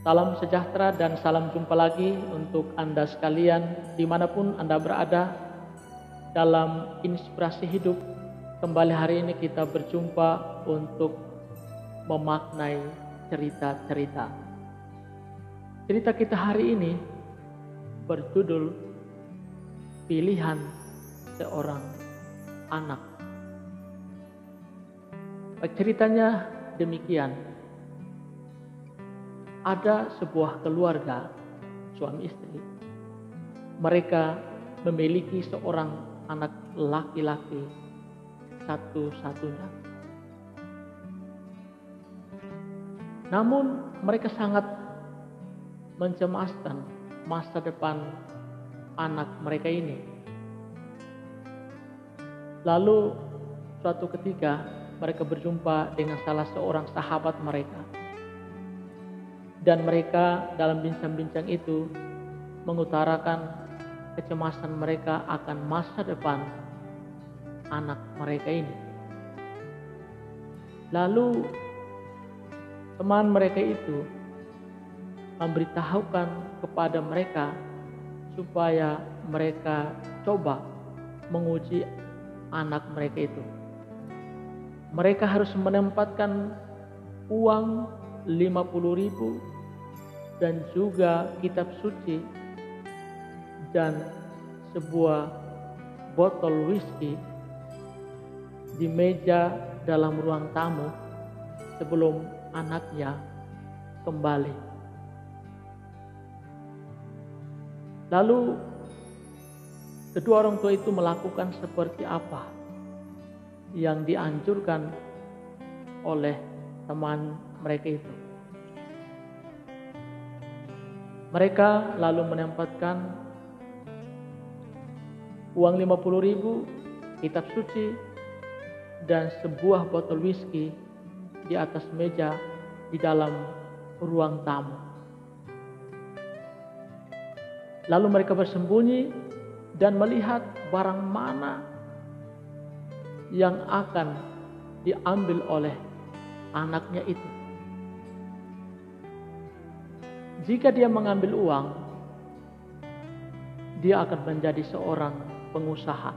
Salam sejahtera dan salam jumpa lagi untuk Anda sekalian dimanapun Anda berada dalam inspirasi hidup. Kembali hari ini kita berjumpa untuk memaknai cerita-cerita. Cerita kita hari ini berjudul Pilihan Seorang Anak. Ceritanya demikian. Ada sebuah keluarga, suami istri. Mereka memiliki seorang anak laki-laki satu-satunya. Namun mereka sangat mencemaskan masa depan anak mereka ini. Lalu suatu ketika mereka berjumpa dengan salah seorang sahabat mereka. Dan mereka dalam bincang-bincang itu mengutarakan kecemasan mereka akan masa depan anak mereka ini. Lalu teman mereka itu memberitahukan kepada mereka supaya mereka coba menguji anak mereka itu. Mereka harus menempatkan uang 50.000 dan juga kitab suci dan sebuah botol whisky di meja dalam ruang tamu sebelum anaknya kembali. Lalu kedua orang tua itu melakukan seperti apa yang dianjurkan oleh teman mereka itu. Mereka lalu menempatkan uang 50.000, kitab suci, dan sebuah botol whisky di atas meja di dalam ruang tamu. Lalu mereka bersembunyi dan melihat barang mana yang akan diambil oleh anaknya itu. Jika dia mengambil uang, dia akan menjadi seorang pengusaha.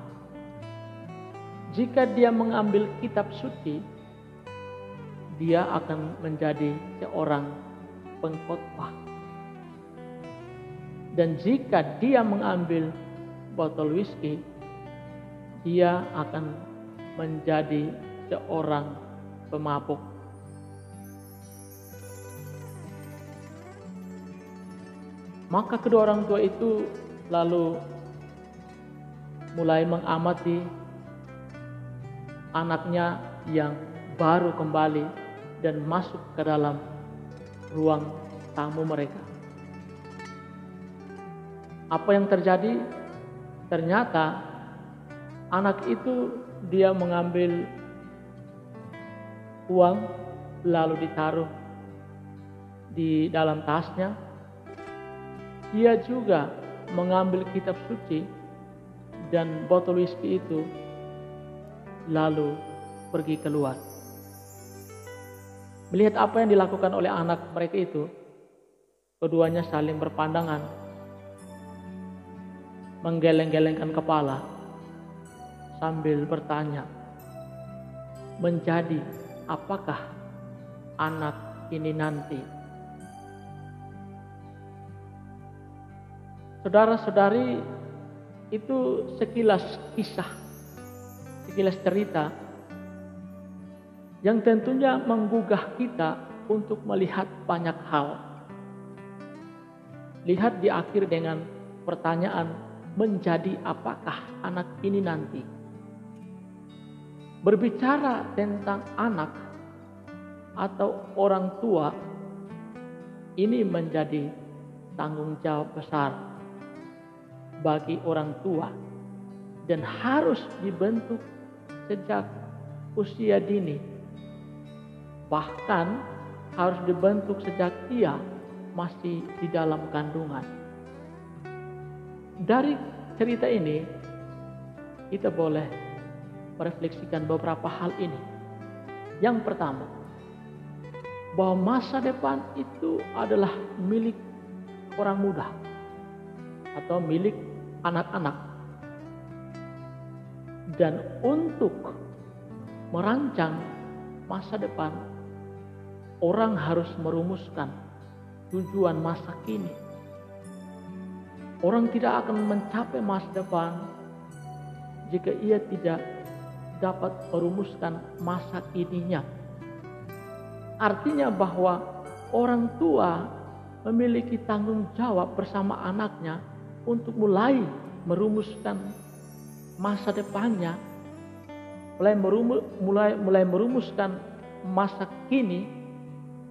Jika dia mengambil kitab suci, dia akan menjadi seorang pengkhotbah. Dan jika dia mengambil botol whisky, dia akan menjadi seorang pemabuk. Maka kedua orang tua itu lalu mulai mengamati anaknya yang baru kembali dan masuk ke dalam ruang tamu mereka. Apa yang terjadi? Ternyata anak itu dia mengambil uang lalu ditaruh di dalam tasnya. Dia juga mengambil kitab suci dan botol whisky itu lalu pergi keluar. Melihat apa yang dilakukan oleh anak mereka itu, keduanya saling berpandangan, menggeleng-gelengkan kepala sambil bertanya, menjadi apakah anak ini nanti? Saudara-saudari, itu sekilas kisah, sekilas cerita yang tentunya menggugah kita untuk melihat banyak hal. Lihat di akhir dengan pertanyaan, menjadi apakah anak ini nanti? Berbicara tentang anak atau orang tua, ini menjadi tanggung jawab besar bagi orang tua dan harus dibentuk sejak usia dini. Bahkan harus dibentuk sejak ia masih di dalam kandungan. Dari cerita ini kita boleh merefleksikan beberapa hal ini. Yang pertama, bahwa masa depan itu adalah milik orang muda atau milik anak-anak. Dan untuk merancang masa depan, orang harus merumuskan tujuan masa kini. Orang tidak akan mencapai masa depan jika ia tidak dapat merumuskan masa kininya. Artinya bahwa orang tua memiliki tanggung jawab bersama anaknya untuk mulai merumuskan masa depannya, mulai merumuskan masa kini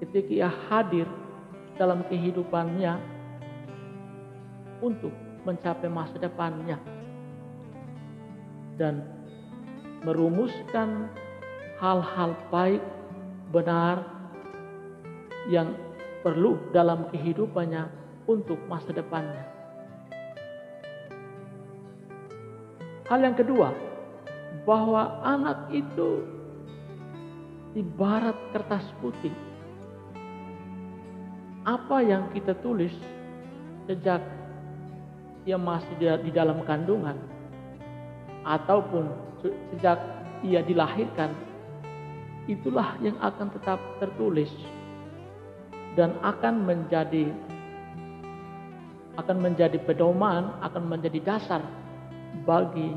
ketika ia hadir dalam kehidupannya untuk mencapai masa depannya, dan merumuskan hal-hal baik, benar yang perlu dalam kehidupannya untuk masa depannya. Hal yang kedua, bahwa anak itu ibarat kertas putih. Apa yang kita tulis sejak ia masih di dalam kandungan ataupun sejak ia dilahirkan, itulah yang akan tetap tertulis dan akan menjadi pedoman, akan menjadi dasar bagi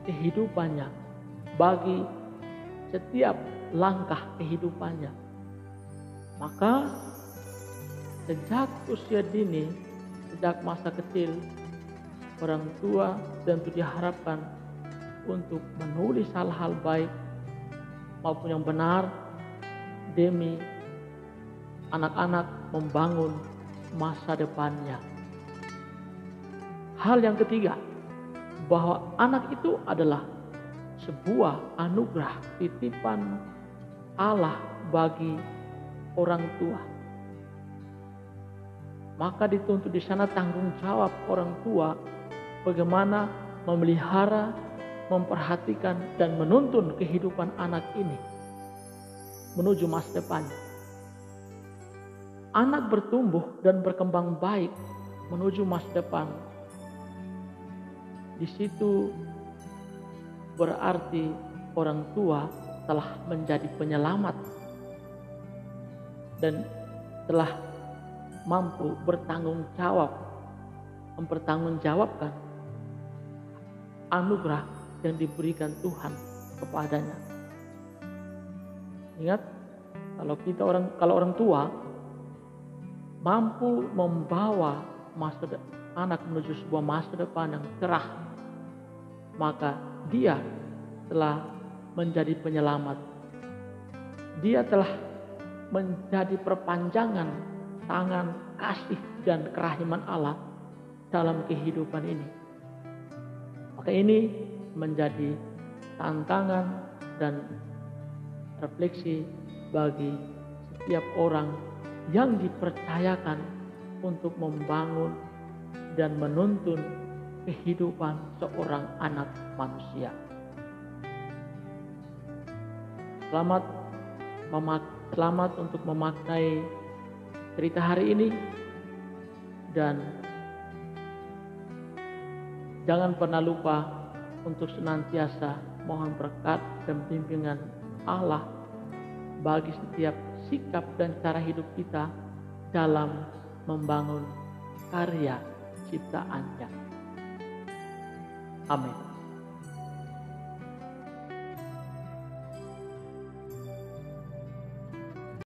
kehidupannya, bagi setiap langkah kehidupannya. Maka sejak usia dini, sejak masa kecil, orang tua tentu diharapkan untuk menulis hal-hal baik maupun yang benar demi anak-anak membangun masa depannya. Hal yang ketiga, bahwa anak itu adalah sebuah anugerah titipan Allah bagi orang tua. Maka dituntut di sana tanggung jawab orang tua bagaimana memelihara, memperhatikan dan menuntun kehidupan anak ini menuju masa depan. Anak bertumbuh dan berkembang baik menuju masa depan. Di situ berarti orang tua telah menjadi penyelamat dan telah mampu bertanggung jawab, mempertanggungjawabkan anugerah yang diberikan Tuhan kepadanya. Ingat, kalau orang tua mampu membawa anak menuju sebuah masa depan yang cerah, maka dia telah menjadi penyelamat. Dia telah menjadi perpanjangan tangan kasih dan kerahiman Allah dalam kehidupan ini. Maka ini menjadi tantangan dan refleksi bagi setiap orang yang dipercayakan untuk membangun dan menuntun kehidupan seorang anak manusia. Selamat untuk memaknai cerita hari ini, dan jangan pernah lupa untuk senantiasa mohon berkat dan bimbingan Allah bagi setiap sikap dan cara hidup kita dalam membangun karya ciptaannya. Amin.